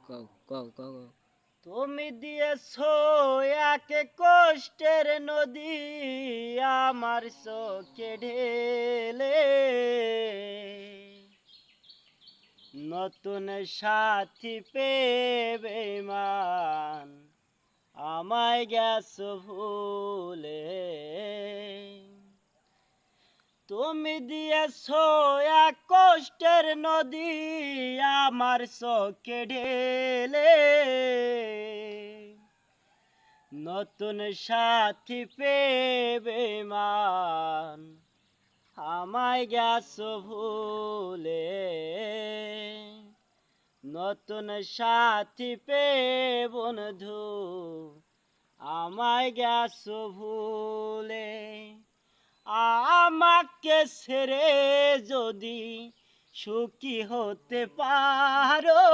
কও কও কও কও। তুমি দিয়েছো এক কষ্টের নদী আমার চোখে ঢেলে, নতুন সাথী পেয়ে বেঈমান আমায় গেছো ভুলে। তুমি দিয়েছো এক কষ্টের নদী আমার চোখে ঢেলে, নতুন সাথী পেয়ে বেঈমান আমায় গেছো ভুলে। নতুন সাথী পেয়ে বন্ধু আমায় গেছো ভুলে। আমাকে ছেড়ে যদি সুখী হতে পারো